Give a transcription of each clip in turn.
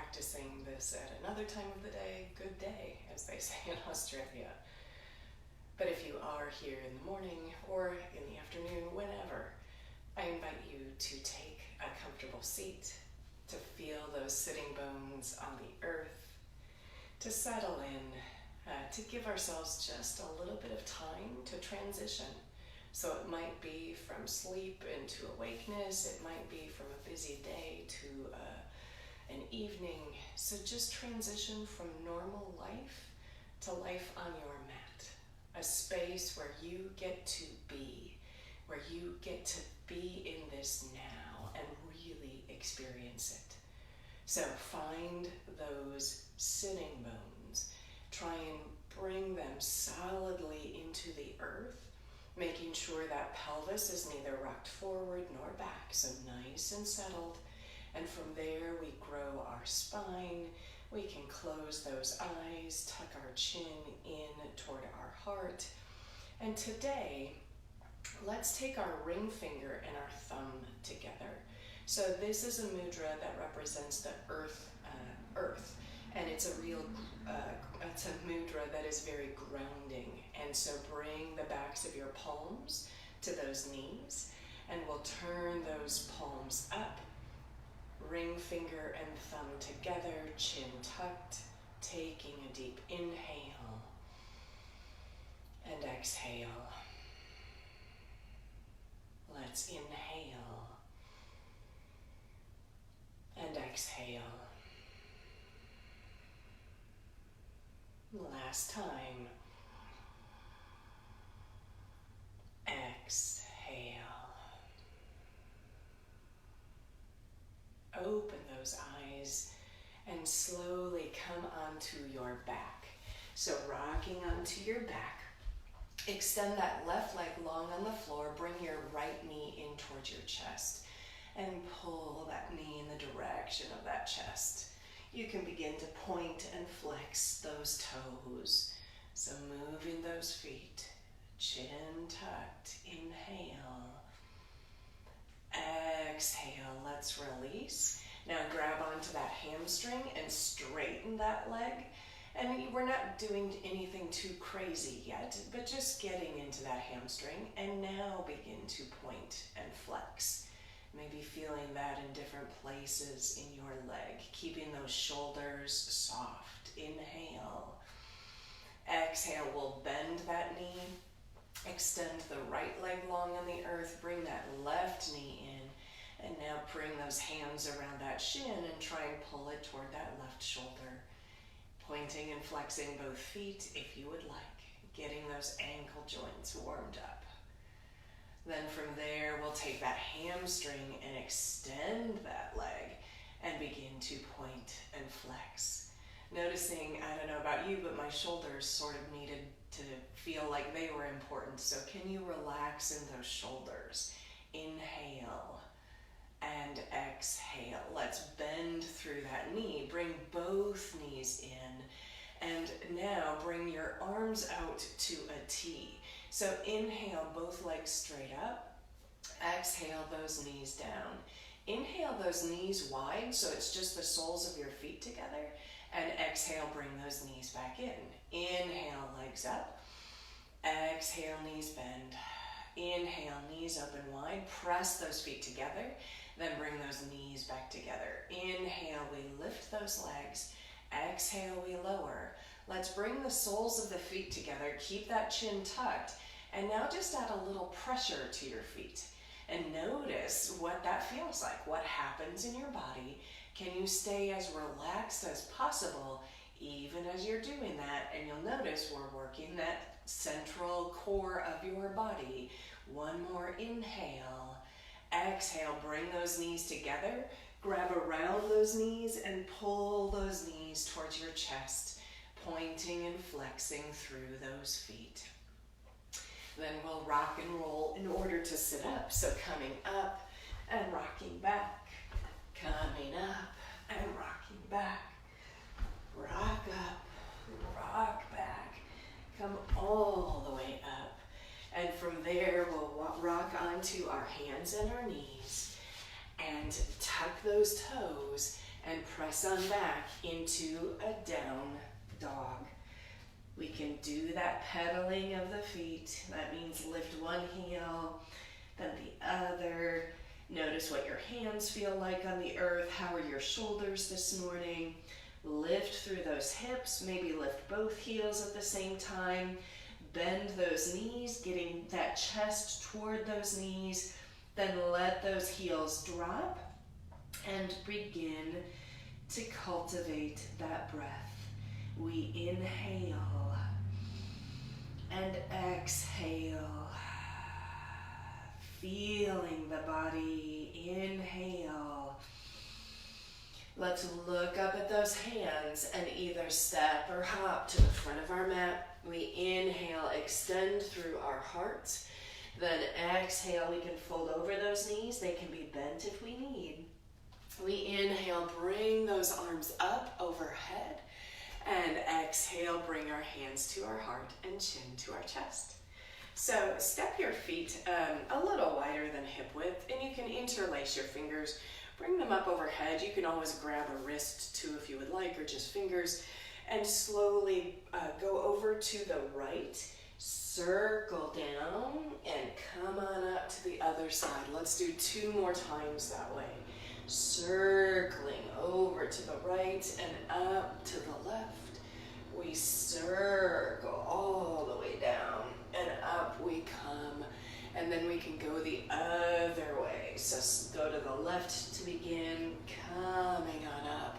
practicing this at another time of the day, good day, as they say in Australia. But if you are here in the morning or in the afternoon, whenever, I invite you to take a comfortable seat, to feel those sitting bones on the earth, to settle in, to give ourselves just a little bit of time to transition. So it might be from sleep into awakeness, it might be from a busy day to an evening. So just transition from normal life to life on your mat, a space where you get to be, where you get to be in this now and really experience it. So find those sitting bones, try and bring them solidly into the earth, making sure that pelvis is neither rocked forward nor back, so nice and settled. And from there, we grow our spine. We can close those eyes, tuck our chin in toward our heart. And today, let's take our ring finger and our thumb together. So this is a mudra that represents the earth, and it's a mudra that is very grounding. And so bring the backs of your palms to those knees, and we'll turn those palms up, ring finger and thumb together, chin tucked, taking a deep inhale and exhale. Let's inhale and exhale. Last time. Exhale. Open those eyes and slowly come onto your back. So rocking onto your back. Extend that left leg long on the floor. Bring your right knee in towards your chest and pull that knee in the direction of that chest. You can begin to point and flex those toes. So moving those feet, chin tucked, inhale. Exhale, let's release. Now grab onto that hamstring and straighten that leg. And we're not doing anything too crazy yet, but just getting into that hamstring. And now begin to point and flex. Maybe feeling that in different places in your leg, keeping those shoulders soft. Inhale. Exhale, we'll bend that knee. Extend the right leg long on the earth. Bring that left knee in. And now bring those hands around that shin and try and pull it toward that left shoulder. Pointing and flexing both feet if you would like. Getting those ankle joints warmed up. Then from there, we'll take that hamstring and extend that leg and begin to point and flex. Noticing, I don't know about you, but my shoulders sort of needed to feel like they were important. So can you relax in those shoulders? Inhale and exhale. Let's bend through that knee. Bring both knees in. And now bring your arms out to a T. So inhale, both legs straight up. Exhale, those knees down. Inhale those knees wide, so it's just the soles of your feet together. And exhale, bring those knees back in. Inhale, legs up. Exhale, knees bend. Inhale, knees open wide. Press those feet together. Then bring those knees back together. Inhale, we lift those legs. Exhale, we lower. Let's bring the soles of the feet together. Keep that chin tucked. And now just add a little pressure to your feet. And notice what that feels like. What happens in your body. Can you stay as relaxed as possible even as you're doing that? And you'll notice we're working that central core of your body. One more inhale. Exhale, bring those knees together. Grab around those knees and pull those knees towards your chest, pointing and flexing through those feet. Then we'll rock and roll in order to sit up. So coming up and rocking back, coming up and rocking back, rock up, rock back, come all the way up. And from there, we'll rock onto our hands and our knees and tuck those toes and press on back into a down dog. We can do that pedaling of the feet. That means lift one heel, then the other. Notice what your hands feel like on the earth. How are your shoulders this morning? Lift through those hips. Maybe lift both heels at the same time. Bend those knees, getting that chest toward those knees. Then let those heels drop and begin to cultivate that breath. We inhale and exhale, feeling the body. Inhale. Let's look up at those hands and either step or hop to the front of our mat. We inhale, extend through our heart. Then exhale, we can fold over those knees. They can be bent if we need. We inhale, bring those arms up overhead. And exhale, bring our hands to our heart and chin to our chest. So step your feet a little wider than hip width, and you can interlace your fingers. Bring them up overhead. You can always grab a wrist too if you would like, or just fingers. And slowly go over to the right. Circle down and come on up to the other side. Let's do 2 more times that way. Circling over to the right and up to the left. We circle all the way down and up we come. And then we can go the other way. So go to the left to begin, coming on up.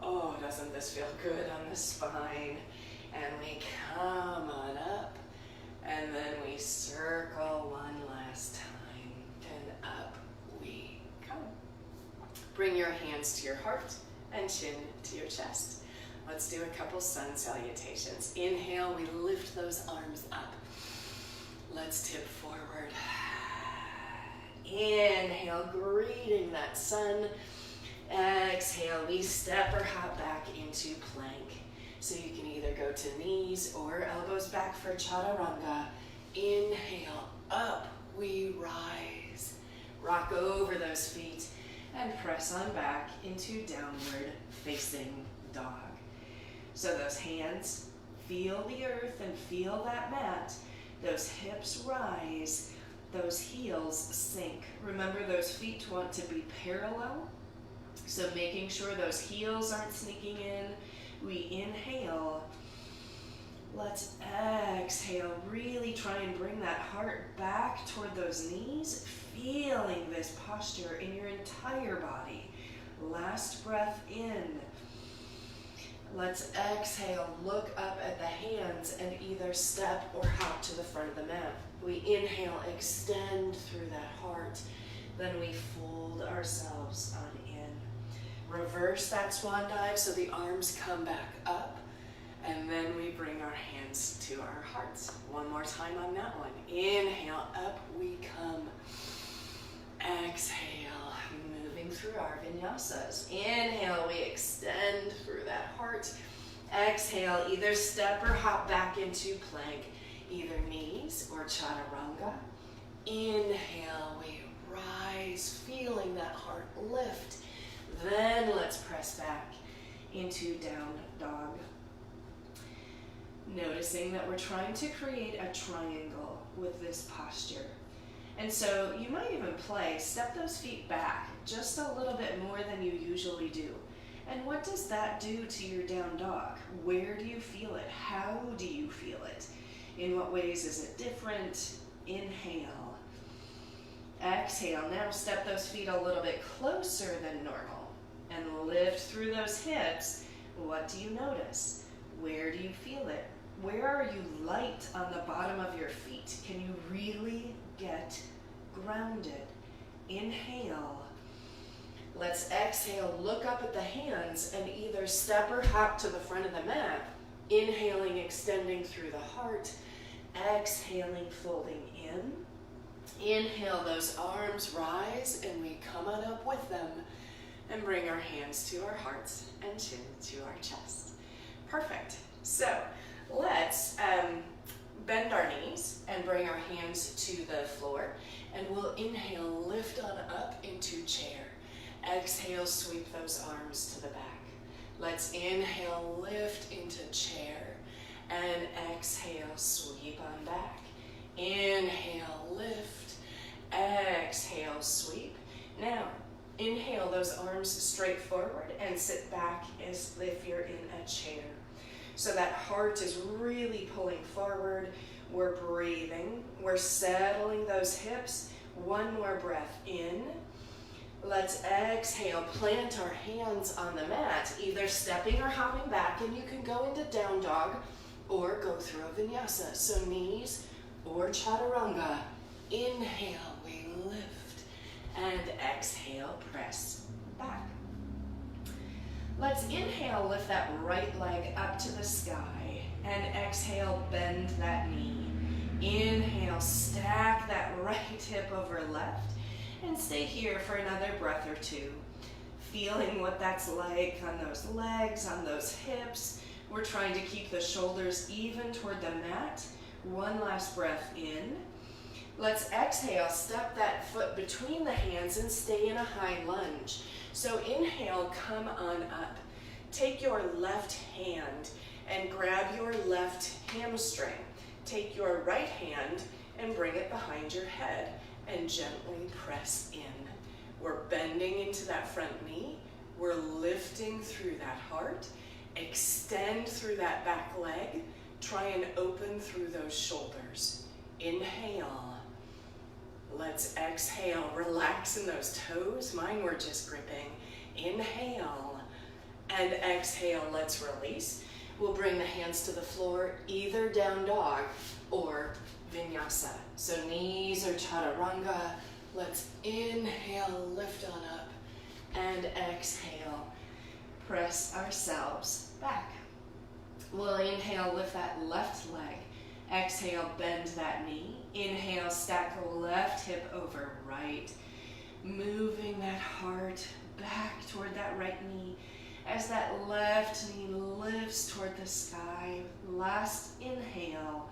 Oh, doesn't this feel good on the spine? And we come on up. And then we circle one last time, and up we come. Bring your hands to your heart and chin to your chest. Let's do a couple sun salutations. Inhale, we lift those arms up. Let's tip forward. Inhale, greeting that sun. Exhale, we step or hop back into plank. So you can either go to knees or elbows back for chaturanga. Inhale, up we rise. Rock over those feet and press on back into downward facing dog. So those hands feel the earth and feel that mat. Those hips rise, those heels sink. Remember, those feet want to be parallel. So making sure those heels aren't sneaking in. We inhale. Let's exhale. Really try and bring that heart back toward those knees, feeling this posture in your entire body. Last breath in. Let's exhale. Look up at the hands and either step or hop to the front of the mat. We inhale, extend through that heart. Then we fold ourselves on in. Reverse that swan dive so the arms come back up. And then we bring our hands to our hearts. One more time on that one. Inhale, up we come. Exhale, moving through our vinyasas. Inhale, we extend through that heart. Exhale, either step or hop back into plank, either knees or chaturanga. Inhale, we rise, feeling that heart lift. Then let's press back into down dog. Noticing that we're trying to create a triangle with this posture. And so you might even play, step those feet back just a little bit more than you usually do. And what does that do to your down dog? Where do you feel it? How do you feel it? In what ways is it different? Inhale. Exhale. Now step those feet a little bit closer than normal and lift through those hips. What do you notice? Where do you feel it? Where are you light on the bottom of your feet? Can you really get grounded? Inhale. Let's exhale, look up at the hands and either step or hop to the front of the mat. Inhaling, extending through the heart. Exhaling, folding in. Inhale, those arms rise and we come on up with them and bring our hands to our hearts and chin to our chest. Perfect. So let's bend our knees and bring our hands to the floor, and we'll inhale, lift on up into chair. Exhale, sweep those arms to the back. Let's inhale, lift into chair, and exhale, sweep on back. Inhale, lift, exhale, sweep. Now, inhale those arms straight forward and sit back as if you're in a chair. So that heart is really pulling forward. We're breathing. We're settling those hips. One more breath in. Let's exhale, plant our hands on the mat, either stepping or hopping back, and you can go into down dog or go through a vinyasa. So knees or chaturanga. Inhale, we lift, and exhale, press back. Let's inhale, lift that right leg up to the sky, and exhale, bend that knee. Inhale, stack that right hip over left, and stay here for another breath or two. Feeling what that's like on those legs, on those hips. We're trying to keep the shoulders even toward the mat. One last breath in. Let's exhale, step that foot between the hands and stay in a high lunge. So inhale, come on up. Take your left hand and grab your left hamstring. Take your right hand and bring it behind your head and gently press in. We're bending into that front knee. We're lifting through that heart. Extend through that back leg. Try and open through those shoulders. Inhale. Let's exhale. Relax in those toes. Mine were just gripping. Inhale. And exhale. Let's release. We'll bring the hands to the floor, either down dog or vinyasa. So knees or chaturanga. Let's inhale, lift on up, and exhale. Press ourselves back. We'll inhale, lift that left leg. Exhale, bend that knee. Inhale, stack the left hip over right. Moving that heart back toward that right knee as that left knee lifts toward the sky. Last inhale.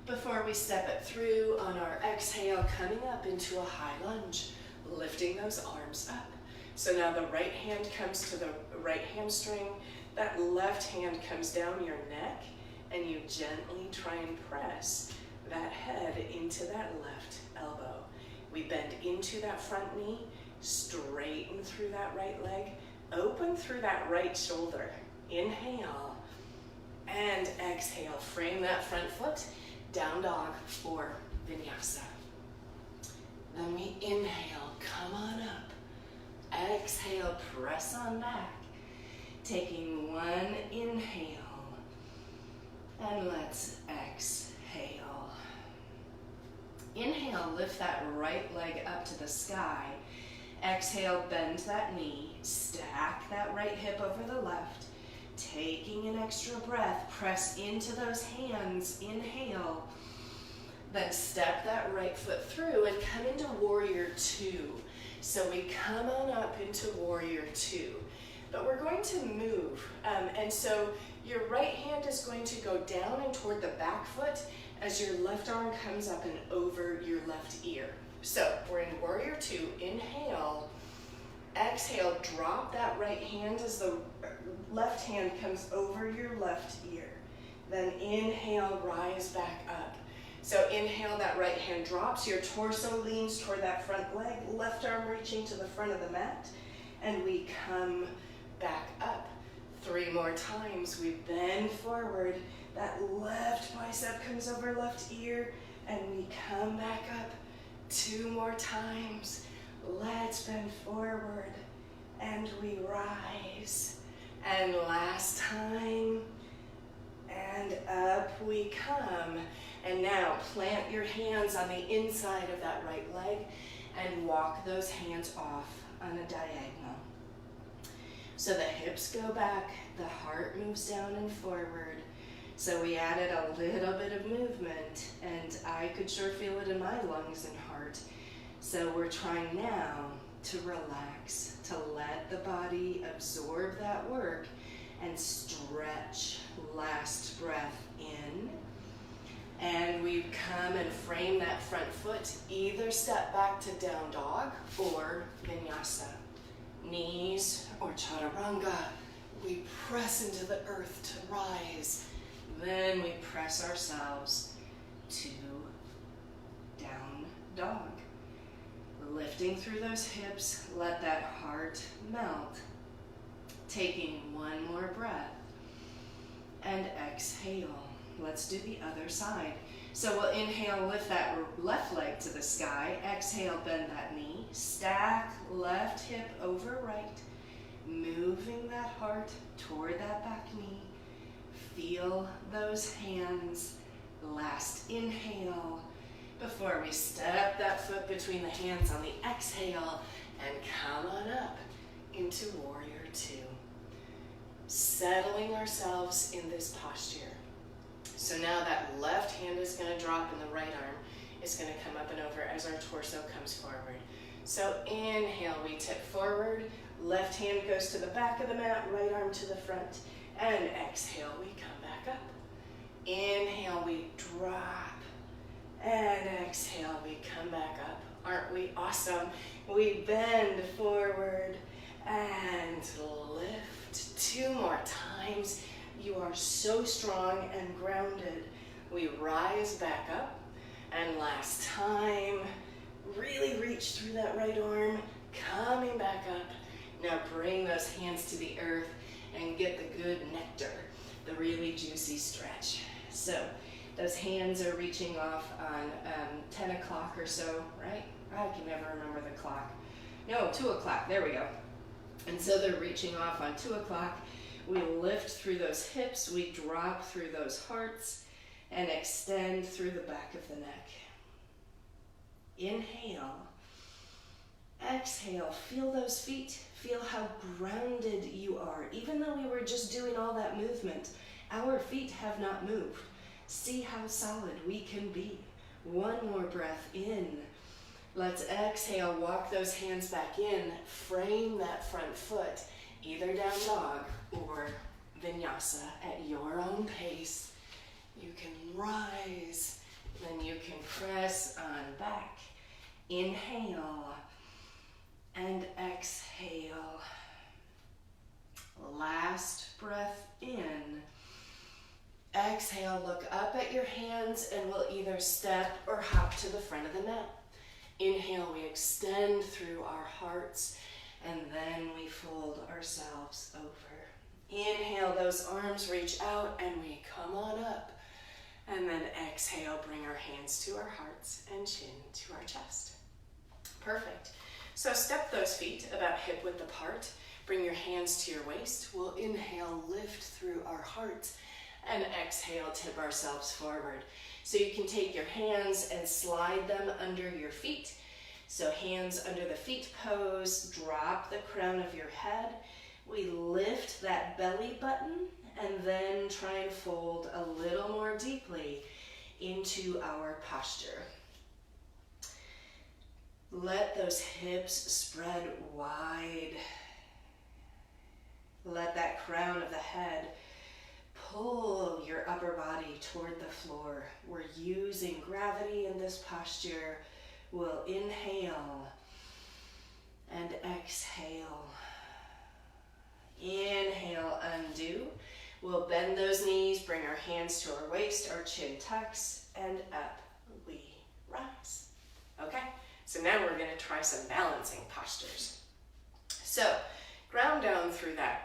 Before we step it through on our exhale, coming up into a high lunge, lifting those arms up. So now the right hand comes to the right hamstring, that left hand comes down your neck, and you gently try and press that head into that left elbow. We bend into that front knee, straighten through that right leg, open through that right shoulder. Inhale, and exhale. Frame that front foot. Down dog or vinyasa. Then we inhale, come on up. Exhale, press on back. Taking one inhale. And let's exhale. Inhale, lift that right leg up to the sky. Exhale, bend that knee. Stack that right hip over the left. Taking an extra breath, press into those hands, inhale. Then step that right foot through and come into warrior two. So we come on up into warrior two. But we're going to move. And so your right hand is going to go down and toward the back foot as your left arm comes up and over your left ear. So we're in warrior two, inhale. Exhale, drop that right hand as the left hand comes over your left ear. Then inhale, rise back up. So inhale, that right hand drops, your torso leans toward that front leg, left arm reaching to the front of the mat, and we come back up. 3 more times, we bend forward, that left bicep comes over left ear, and we come back up. 2 more times. Let's bend forward and we rise. And last time, and up we come. And now plant your hands on the inside of that right leg and walk those hands off on a diagonal. So the hips go back, the heart moves down and forward. So we added a little bit of movement, and I could sure feel it in my lungs and heart. So we're trying now to relax, to let the body absorb that work and stretch. Last breath in. And we come and frame that front foot, either step back to down dog or vinyasa. Knees or chaturanga, we press into the earth to rise. Then we press ourselves to down dog. Lifting through those hips, let that heart melt. Taking one more breath. And exhale. Let's do the other side. So we'll inhale, lift that left leg to the sky. Exhale, bend that knee. Stack left hip over right. Moving that heart toward that back knee. Feel those hands. Last inhale. Before we step that foot between the hands on the exhale and come on up into warrior two. Settling ourselves in this posture. So now that left hand is going to drop and the right arm is going to come up and over as our torso comes forward. So inhale, we tip forward, left hand goes to the back of the mat, right arm to the front, and exhale, we come back up. Inhale, we drop, and exhale, we come back up. Aren't we awesome? We bend forward and lift. 2 more times. You are so strong and grounded. We rise back up. And last time, really reach through that right arm, coming back up. Now bring those hands to the earth and get the good nectar, the really juicy stretch. So those hands are reaching off on 10 o'clock or so, right? I can never remember the clock. No, 2 o'clock, there we go. And so they're reaching off on 2 o'clock. We lift through those hips, we drop through those hearts, and extend through the back of the neck. Inhale. Exhale, feel those feet. Feel how grounded you are. Even though we were just doing all that movement, our feet have not moved. See how solid we can be. 1 more breath in. Let's exhale, walk those hands back in, frame that front foot, either down dog or vinyasa at your own pace. You can rise, then you can press on back. Inhale and exhale. Last breath in. Exhale, look up at your hands and we'll either step or hop to the front of the mat. Inhale, we extend through our hearts and then we fold ourselves over. Inhale, those arms reach out and we come on up. And then exhale, bring our hands to our hearts and chin to our chest. Perfect. So step those feet about hip width apart. Bring your hands to your waist. We'll inhale, lift through our hearts, and exhale, tip ourselves forward. So you can take your hands and slide them under your feet. So hands under the feet pose, drop the crown of your head. We lift that belly button and then try and fold a little more deeply into our posture. Let those hips spread wide. Let that crown of the head pull your upper body toward the floor. We're using gravity in this posture. We'll inhale and exhale. Inhale, undo. We'll bend those knees, bring our hands to our waist, our chin tucks, and up we rise. Okay, so now we're going to try some balancing postures. So ground down through that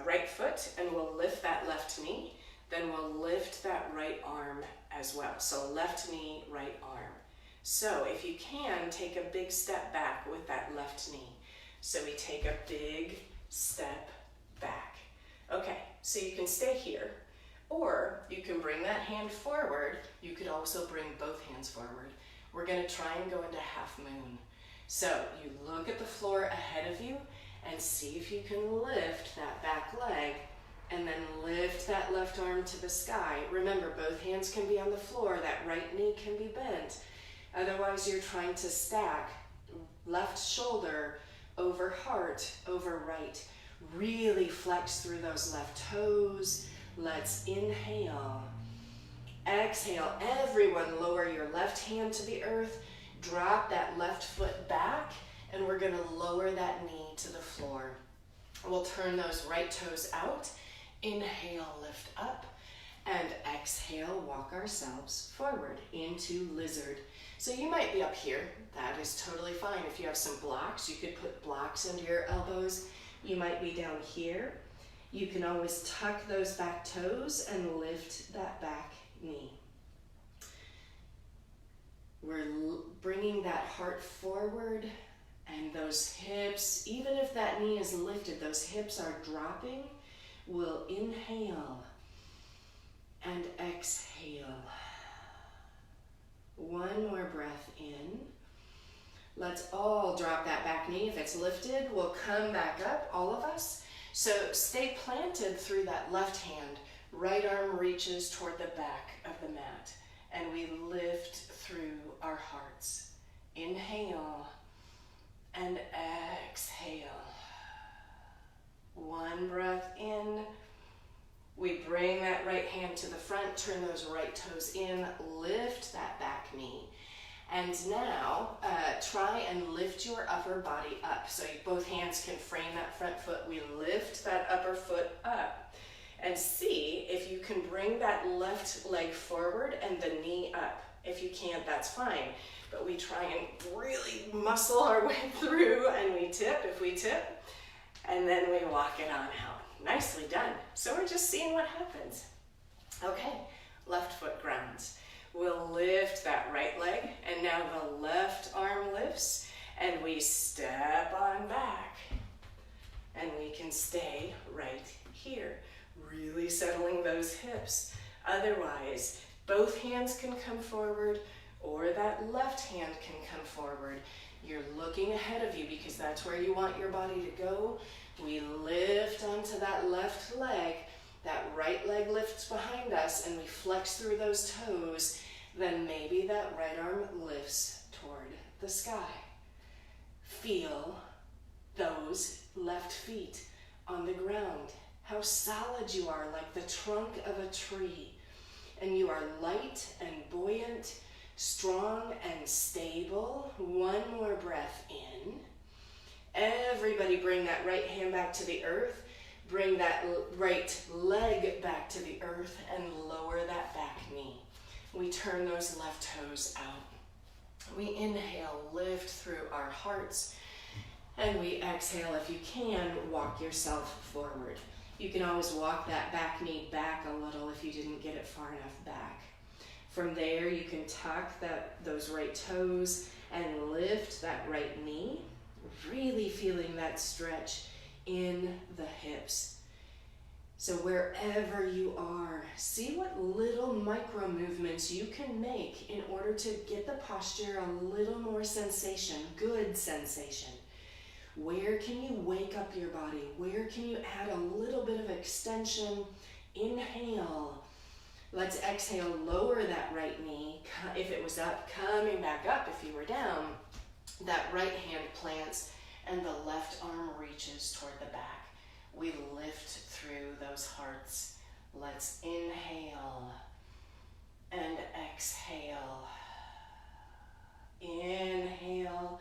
right foot and we'll lift that left knee. Then we'll lift that right arm as well. So left knee, right arm. So if you can, take a big step back with that left knee. So we take a big step back. Okay, so you can stay here, or you can bring that hand forward. You could also bring both hands forward. We're going to try and go into half moon. So you look at the floor ahead of you and see if you can lift that back leg and then lift that left arm to the sky. Remember, both hands can be on the floor. That right knee can be bent. Otherwise, you're trying to stack left shoulder over heart, over right. Really flex through those left toes. Let's inhale. Exhale. Everyone lower your left hand to the earth. Drop that left foot back and we're gonna lower that knee to the floor. We'll turn those right toes out. Inhale, lift up, and exhale, walk ourselves forward into lizard. So you might be up here. That is totally fine. If you have some blocks, you could put blocks under your elbows. You might be down here. You can always tuck those back toes and lift that back knee. We're bringing that heart forward and those hips, even if that knee is lifted, those hips are dropping. We'll inhale and exhale. One more breath in. Let's all drop that back knee. If it's lifted, we'll come back up, all of us. So stay planted through that left hand. Right arm reaches toward the back of the mat. And we lift through our hearts. Inhale and exhale. One breath in. We bring that right hand to the front, turn those right toes in, lift that back knee. And now, try and lift your upper body up. So both hands can frame that front foot. We lift that upper foot up. And see if you can bring that left leg forward and the knee up. If you can't, that's fine. But we try and really muscle our way through, and we tip if we tip. And then we walk it on out. Nicely done. So we're just seeing what happens. Okay, left foot grounds. We'll lift that right leg, and now the left arm lifts, and we step on back. And we can stay right here, really settling those hips. Otherwise, both hands can come forward, or that left hand can come forward. You're looking ahead of you because that's where you want your body to go. We lift onto that left leg, that right leg lifts behind us, and we flex through those toes. Then maybe that right arm lifts toward the sky. Feel those left feet on the ground. How solid you are, like the trunk of a tree. And you are light and buoyant, strong and stable. One more breath in. Everybody bring that right hand back to the earth. Bring that right leg back to the earth and lower that back knee. We turn those left toes out. We inhale, lift through our hearts. And we exhale, if you can, walk yourself forward. You can always walk that back knee back a little if you didn't get it far enough back. From there, you can tuck those right toes and lift that right knee, really feeling that stretch in the hips. So wherever you are, see what little micro movements you can make in order to get the posture a little more sensation, good sensation. Where can you wake up your body? Where can you add a little bit of extension? Inhale. Let's exhale, lower that right knee. If it was up, coming back up. If you were down, that right hand plants and the left arm reaches toward the back. We lift through those hearts. Let's inhale and exhale. Inhale,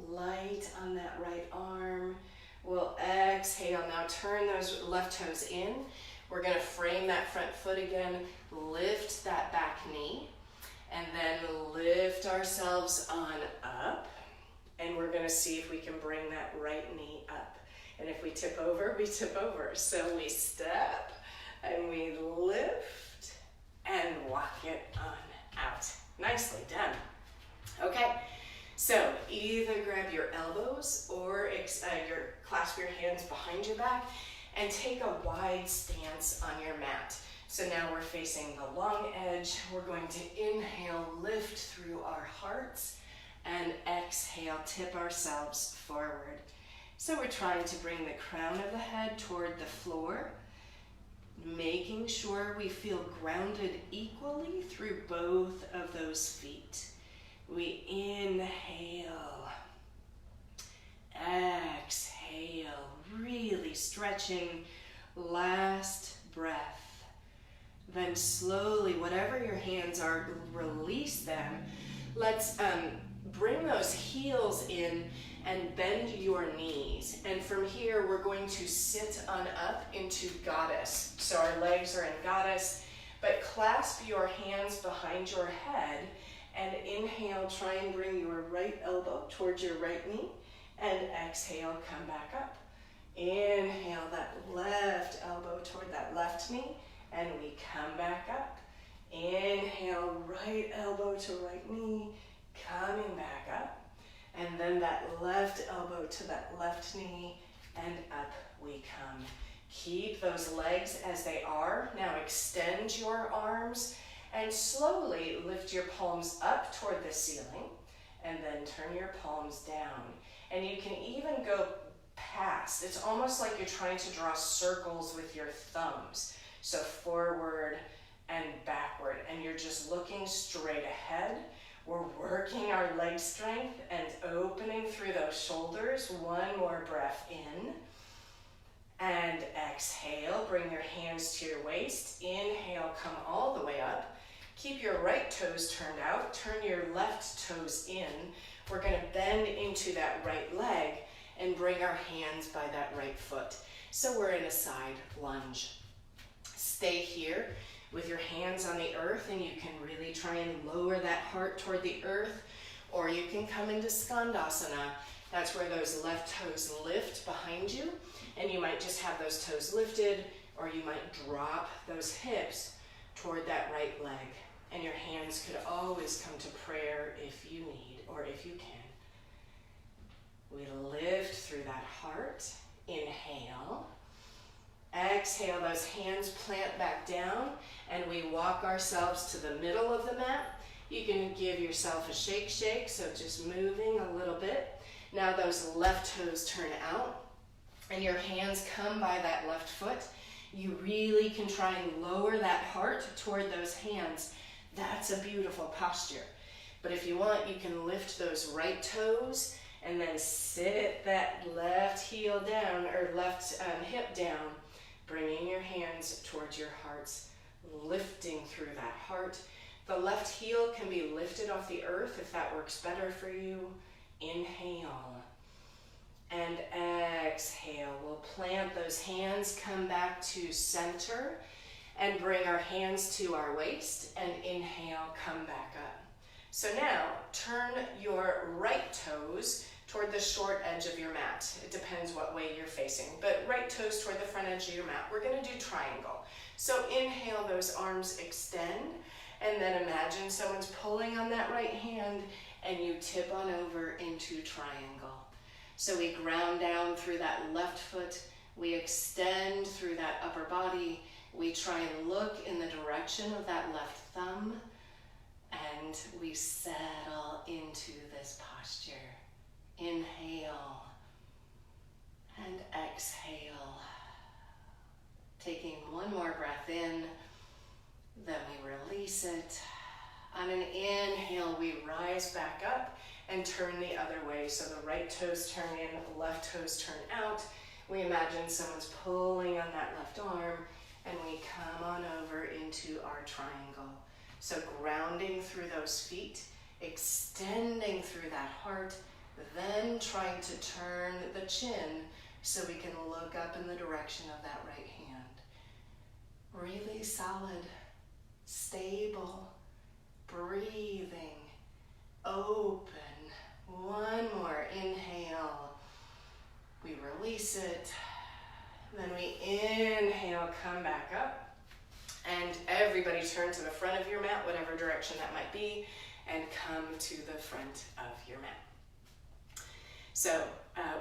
light on that right arm. We'll exhale. Now turn those left toes in. We're going to frame that front foot again. Lift that back knee. And then lift ourselves on up. And we're going to see if we can bring that right knee up. And if we tip over, we tip over. So we step and we lift and walk it on out. Nicely done. Okay, so either grab your elbows or clasp your hands behind your back and take a wide stance on your mat. So now we're facing the long edge. We're going to inhale, lift through our hearts, and exhale, tip ourselves forward. So we're trying to bring the crown of the head toward the floor, making sure we feel grounded equally through both of those feet. We inhale, exhale, really stretching, last breath. Then slowly, whatever your hands are, release them. Let's bring those heels in and bend your knees. And from here, we're going to sit on up into goddess. So our legs are in goddess, but clasp your hands behind your head and inhale, try and bring your right elbow towards your right knee, and exhale, come back up. Inhale that left elbow toward that left knee, and we come back up. Inhale, right elbow to right knee, coming back up. And then that left elbow to that left knee, and up we come. Keep those legs as they are. Now extend your arms and slowly lift your palms up toward the ceiling, and then turn your palms down. And you can even go past. It's almost like you're trying to draw circles with your thumbs. So forward and backward, and you're just looking straight ahead. We're working our leg strength and opening through those shoulders. One more breath in. And exhale, bring your hands to your waist. Inhale, come all the way up. Keep your right toes turned out. Turn your left toes in. We're gonna bend into that right leg and bring our hands by that right foot. So we're in a side lunge. Stay here with your hands on the earth, and you can really try and lower that heart toward the earth, or you can come into Skandasana. That's where those left toes lift behind you, and you might just have those toes lifted, or you might drop those hips toward that right leg. And your hands could always come to prayer if you need, or if you can. We lift through that heart. Inhale. Exhale, those hands plant back down, and we walk ourselves to the middle of the mat. You can give yourself a shake, so just moving a little bit. Now those left toes turn out, and your hands come by that left foot. You really can try and lower that heart toward those hands. That's a beautiful posture. But if you want, you can lift those right toes and then sit that left heel down, or left hip down, bringing your hands towards your hearts, lifting through that heart. The left heel can be lifted off the earth if that works better for you. Inhale and exhale. We'll plant those hands, come back to center, and bring our hands to our waist, and inhale, come back up. So now, turn your right toes toward the short edge of your mat. It depends what way you're facing, but right toes toward the front edge of your mat. We're gonna do triangle. So inhale, those arms extend, and then imagine someone's pulling on that right hand, and you tip on over into triangle. So we ground down through that left foot, we extend through that upper body, we try and look in the direction of that left thumb, and we settle into this posture. Inhale and exhale. Taking one more breath in, then we release it. On an inhale, we rise back up and turn the other way. So the right toes turn in, the left toes turn out. We imagine someone's pulling on that left arm, and we come on over into our triangle. So grounding through those feet, extending through that heart, then trying to turn the chin so we can look up in the direction of that right hand. Really solid, stable, breathing, open. One more inhale. We release it. Then we inhale, come back up. And everybody turn to the front of your mat, whatever direction that might be, and come to the front of your mat. So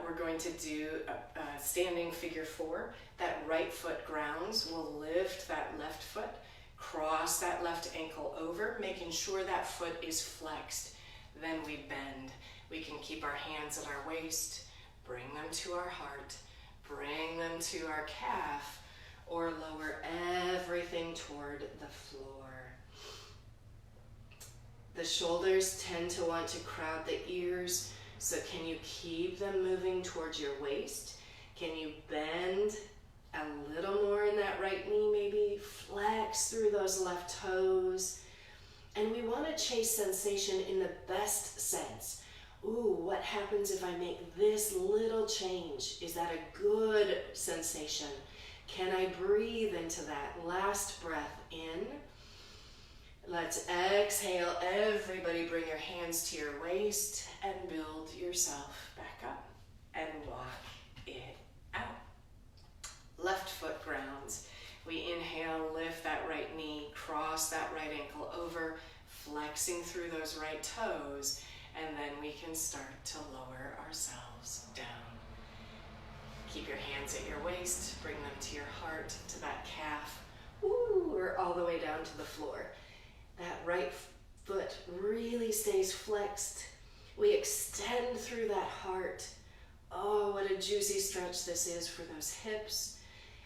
we're going to do a standing figure 4. That right foot grounds. We'll lift that left foot, cross that left ankle over, making sure that foot is flexed. Then we bend. We can keep our hands at our waist, bring them to our heart, bring them to our calf, or lower everything toward the floor. The shoulders tend to want to crowd the ears, so can you keep them moving towards your waist? Can you bend a little more in that right knee maybe? Flex through those left toes. And we want to chase sensation in the best sense. ooh, what happens if I make this little change? Is that a good sensation? Can I breathe into that? Last breath in. Let's exhale. Everybody bring your hands to your waist and build yourself back up and walk it out. Left foot grounds. We inhale, lift that right knee, cross that right ankle over, flexing through those right toes, and then we can start to lower ourselves down. Keep your hands at your waist, bring them to your heart, to that calf, or all the way down to the floor. That right foot really stays flexed. We extend through that heart. Oh, what a juicy stretch this is for those hips.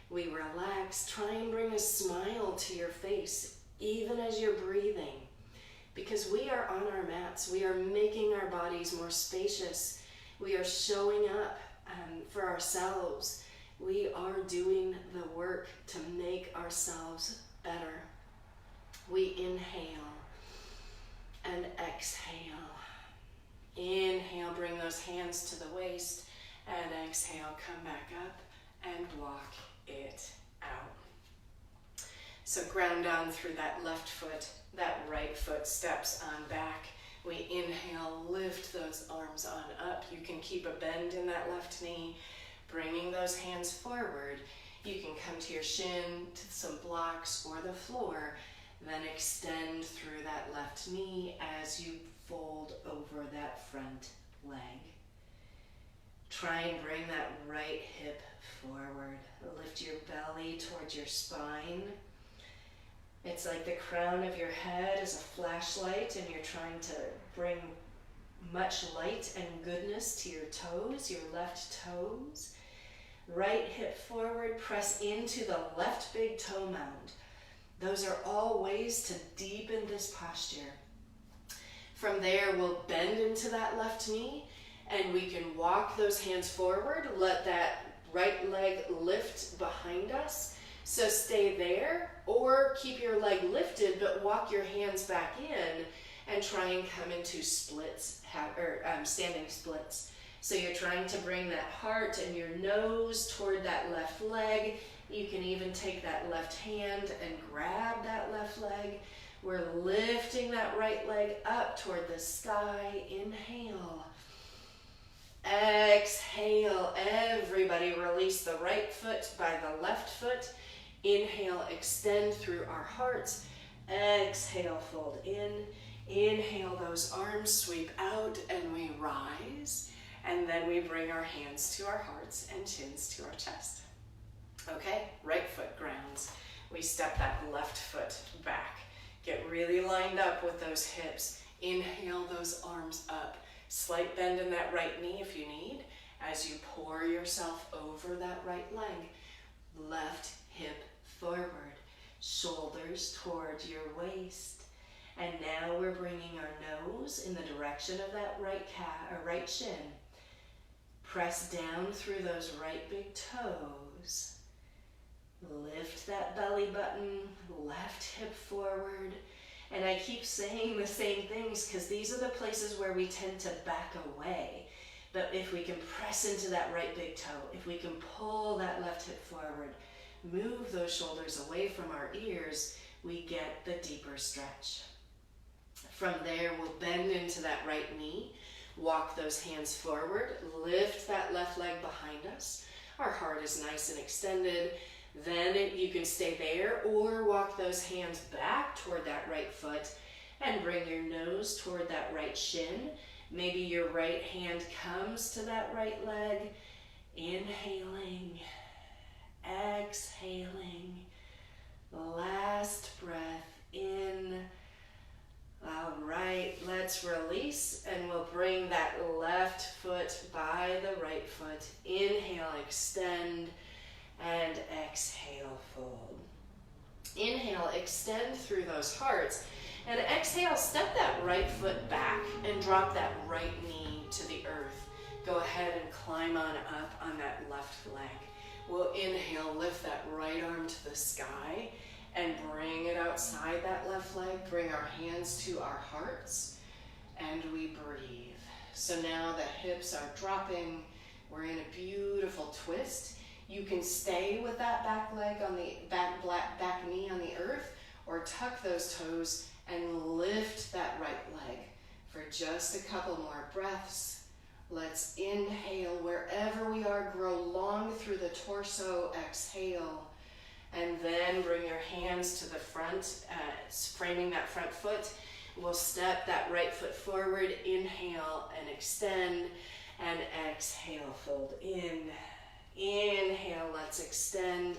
We relax. Try and bring a smile to your face, even as you're breathing. Because we are on our mats. We are making our bodies more spacious. We are showing up for ourselves. We are doing the work to make ourselves better. We inhale and exhale. Inhale, bring those hands to the waist, and exhale, come back up and walk it out. So ground down through that left foot, that right foot steps on back. We inhale, lift those arms on up. You can keep a bend in that left knee, bringing those hands forward. You can come to your shin, to some blocks or the floor, then extend through that left knee as you fold over that front leg. Try and bring that right hip forward. Lift your belly towards your spine. It's like the crown of your head is a flashlight and you're trying to bring much light and goodness to your toes, your left toes. Right hip forward, press into the left big toe mound. Those are all ways to deepen this posture. From there, we'll bend into that left knee and we can walk those hands forward. Let that right leg lift behind us. So stay there or keep your leg lifted but walk your hands back in and try and come into splits, standing splits. So you're trying to bring that heart and your nose toward that left leg. You can even take that left hand and grab that left leg. We're lifting that right leg up toward the sky. Inhale. Exhale. Everybody release the right foot by the left foot. Inhale, extend through our hearts. Exhale, fold in. Inhale, those arms sweep out and we rise. And then we bring our hands to our hearts and chins to our chest. Okay, right foot grounds. We step that left foot back. Get really lined up with those hips. Inhale those arms up. Slight bend in that right knee if you need as you pour yourself over that right leg. Left hip forward, shoulders toward your waist. And now we're bringing our nose in the direction of that right shin. Press down through those right big toes. Lift that belly button, left hip forward. And I keep saying the same things because these are the places where we tend to back away. But if we can press into that right big toe, if we can pull that left hip forward, move those shoulders away from our ears, we get the deeper stretch. From there, we'll bend into that right knee, walk those hands forward, lift that left leg behind us. Our heart is nice and extended. Then you can stay there or walk those hands back toward that right foot and bring your nose toward that right shin. Maybe your right hand comes to that right leg. Inhaling, exhaling, last breath in. All right, let's release and we'll bring that left foot by the right foot. Inhale, extend, and exhale, fold. Inhale, extend through those hearts. And exhale, step that right foot back and drop that right knee to the earth. Go ahead and climb on up on that left leg. We'll inhale, lift that right arm to the sky and bring it outside that left leg. Bring our hands to our hearts and we breathe. So now the hips are dropping. We're in a beautiful twist. You can stay with that back leg on the back knee on the earth, or tuck those toes and lift that right leg for just a couple more breaths. Let's inhale wherever we are, grow long through the torso, exhale, and then bring your hands to the front, framing that front foot. We'll step that right foot forward, inhale and extend, and exhale, fold in. Inhale, let's extend.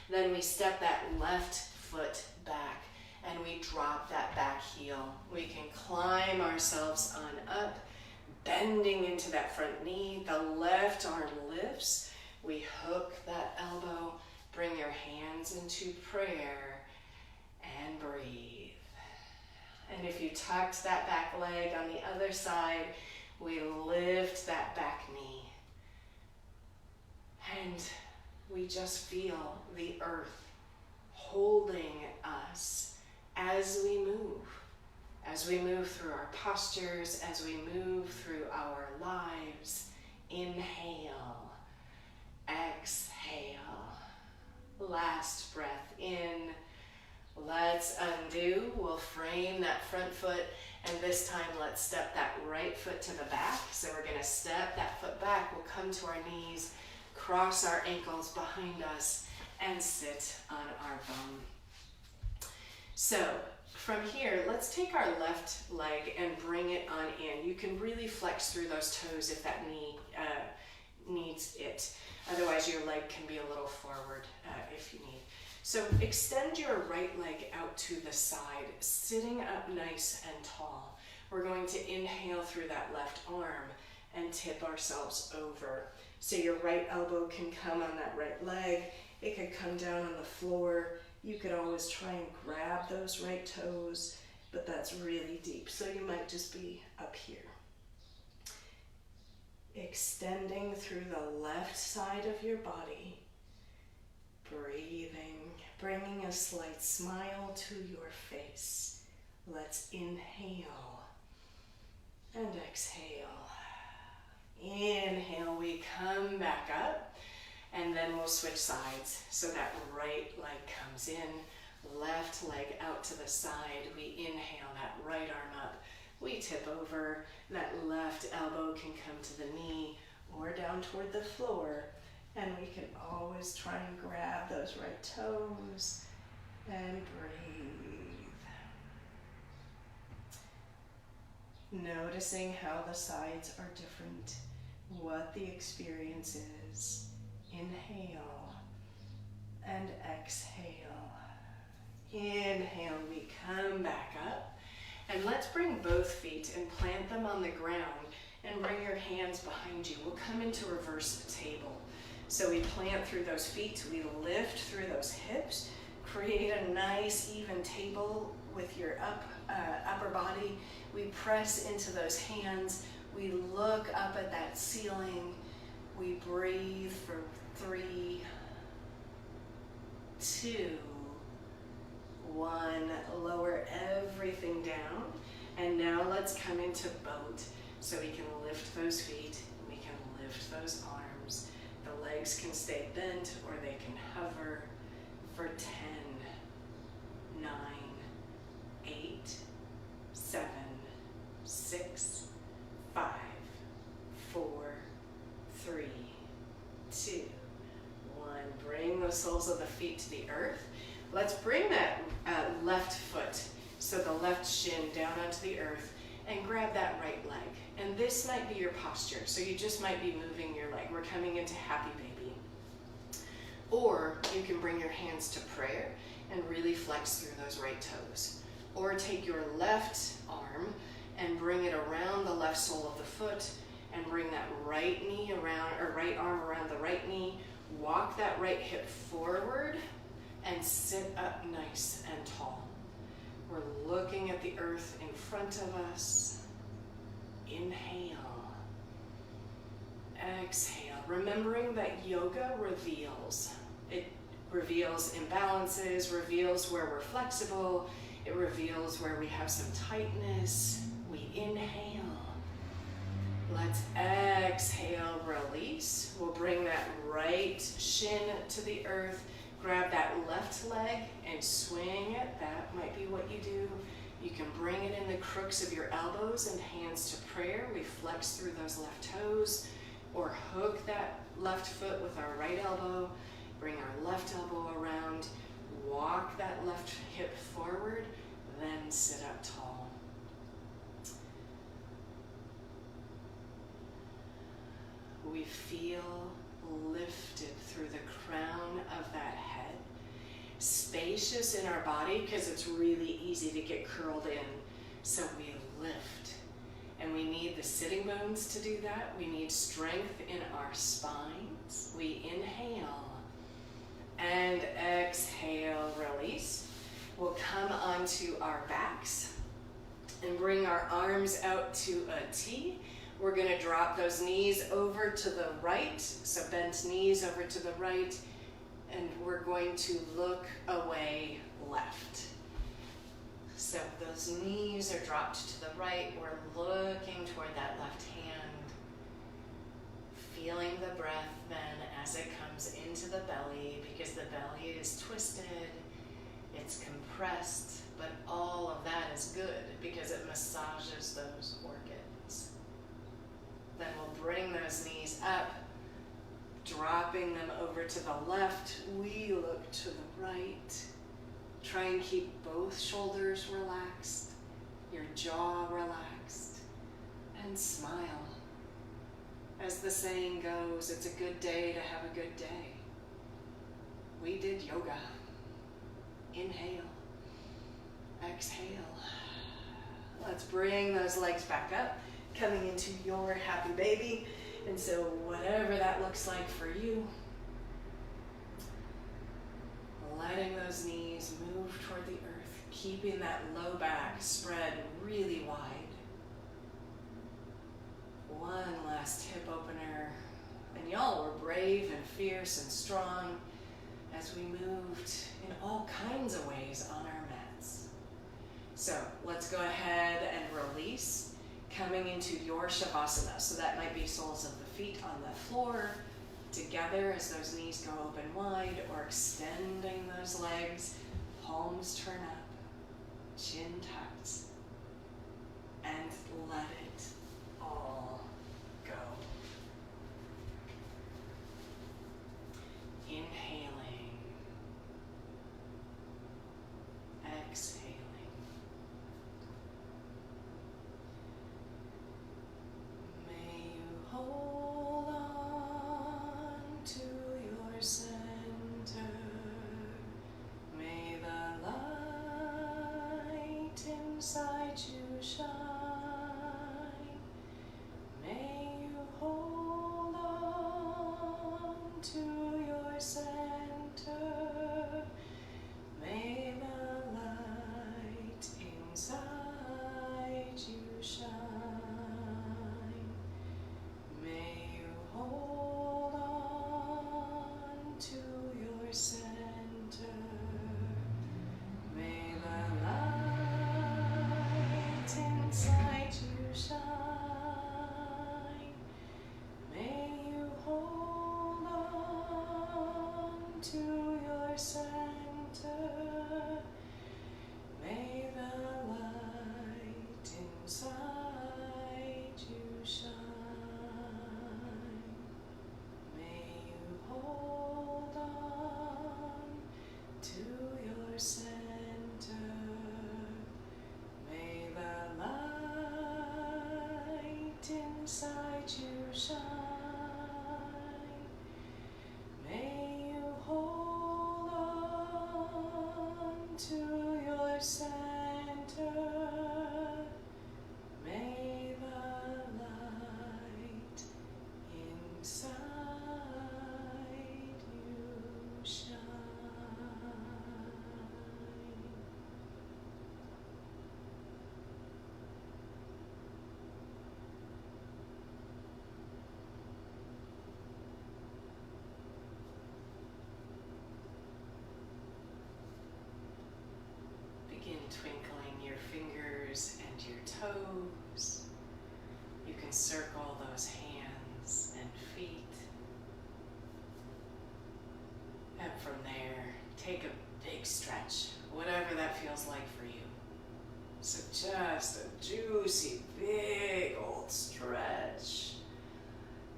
Then we step that left foot back and we drop that back heel. We can climb ourselves on up, bending into that front knee. The left arm lifts. We hook that elbow. Bring your hands into prayer and breathe. And if you tucked that back leg on the other side, we lift that back knee. And we just feel the earth holding us as we move through our postures, as we move through our lives. Inhale, exhale, last breath in. Let's undo. We'll frame that front foot, and this time let's step that right foot to the back. So we're going to step that foot back. We'll come to our knees, cross our ankles behind us, and sit on our bum. So from here, let's take our left leg and bring it on in. You can really flex through those toes if that knee needs it. Otherwise, your leg can be a little forward if you need. So extend your right leg out to the side, sitting up nice and tall. We're going to inhale through that left arm and tip ourselves over. So your right elbow can come on that right leg. It could come down on the floor. You could always try and grab those right toes, but that's really deep. So you might just be up here. Extending through the left side of your body. Breathing, bringing a slight smile to your face. Let's inhale and exhale. Inhale, we come back up, and then we'll switch sides. So that right leg comes in, left leg out to the side. We inhale, that right arm up. We tip over, that left elbow can come to the knee or down toward the floor. And we can always try and grab those right toes and breathe. Noticing how the sides are different, what the experience is. Inhale and exhale. Inhale, we come back up. And let's bring both feet and plant them on the ground and bring your hands behind you. We'll come into reverse table. So we plant through those feet, we lift through those hips, create a nice even table with your upper body. We press into those hands, we look up at that ceiling, we breathe for 3, 2, 1, lower everything down. And now let's come into boat. So we can lift those feet, we can lift those arms. The legs can stay bent or they can hover for 10, 9, 8, 7, 6, 5, 4, 3, 2, 1. Bring those soles of the feet to the earth. Let's bring that left foot, so the left shin down onto the earth, and grab that right leg. And this might be your posture, so you just might be moving your leg. We're coming into happy baby. Or you can bring your hands to prayer and really flex through those right toes. Or take your left arm and bring it around the left sole of the foot and bring that right knee around, or right arm around the right knee. Walk that right hip forward and sit up nice and tall. We're looking at the earth in front of us. Inhale. Exhale. Remembering that yoga reveals. It reveals imbalances, reveals where we're flexible, it reveals where we have some tightness. We inhale. Let's exhale, release. We'll bring that right shin to the earth. Grab that left leg and swing it. That might be what you do. You can bring it in the crooks of your elbows and hands to prayer. We flex through those left toes, or hook that left foot with our right elbow. Bring our left elbow around. Walk that left hip forward, then sit up tall. We feel lifted through the crown of that head, spacious in our body because it's really easy to get curled in. So we lift, and we need the sitting bones to do that. We need strength in our spines. We inhale and exhale, release. We'll come onto our backs and bring our arms out to a T. We're gonna drop those knees over to the right, so bent knees over to the right, and we're going to look away left. So those knees are dropped to the right, we're looking toward that left hand, feeling the breath then as it comes into the belly, because the belly is twisted, it's compressed, but all of that is good because it massages those organs. Then we'll bring those knees up, dropping them over to the left. We look to the right. Try and keep both shoulders relaxed, your jaw relaxed, and smile. As the saying goes, it's a good day to have a good day. We did yoga. Inhale, exhale. Let's bring those legs back up, coming into your happy baby. And so whatever that looks like for you, letting those knees move toward the earth, keeping that low back spread really wide. One last hip opener. And y'all were brave and fierce and strong as we moved in all kinds of ways on our mats. So let's go ahead and release, coming into your Shavasana. So that might be soles of the feet on the floor, together as those knees go open wide, or extending those legs, palms turn up, chin tucked, and let it all go. Inhaling, exhaling. May you hold on to your center. May the light inside you shine. May you hold on to your center. May the light inside you shine. May you hold on to your center. May the light inside you shine. May you hold on to your center. May the light inside you shine. May you hold on to your center. May the light inside you shine. May you hold on to your center. May the light inside you shine. circle those hands and feet. And from there, take a big stretch, whatever that feels like for you. So just a juicy, big old stretch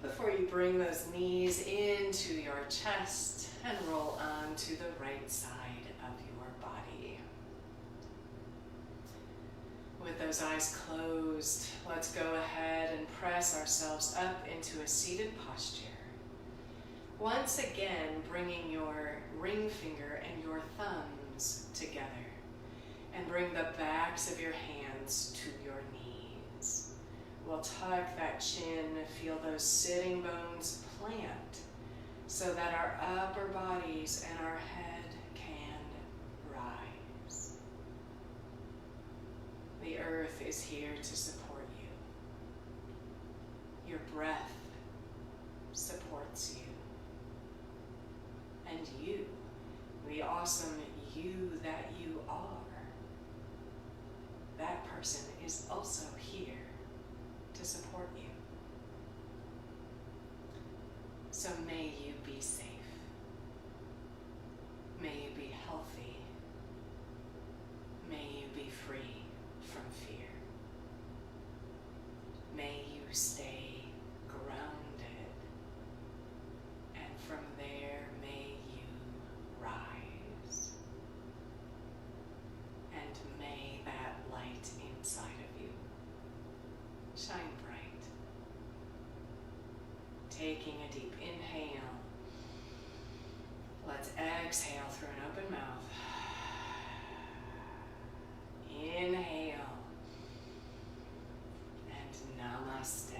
before you bring those knees into your chest and roll on to the right side of your body. With those eyes closed, let's go ahead and press ourselves up into a seated posture. Once again, bringing your ring finger and your thumbs together, and bring the backs of your hands to your knees. We'll tuck that chin, feel those sitting bones plant so that our upper bodies and our head can rise. The earth is here to support you. Your breath supports you. And you, the awesome you that you are, that person is also here to support you. So may you be safe. May you be healthy. May you be free from fear. May you stay grounded. And from there, may you rise. And may that light inside of you shine bright. Taking a deep inhale. Let's exhale through an open mouth. Inhale. And namaste.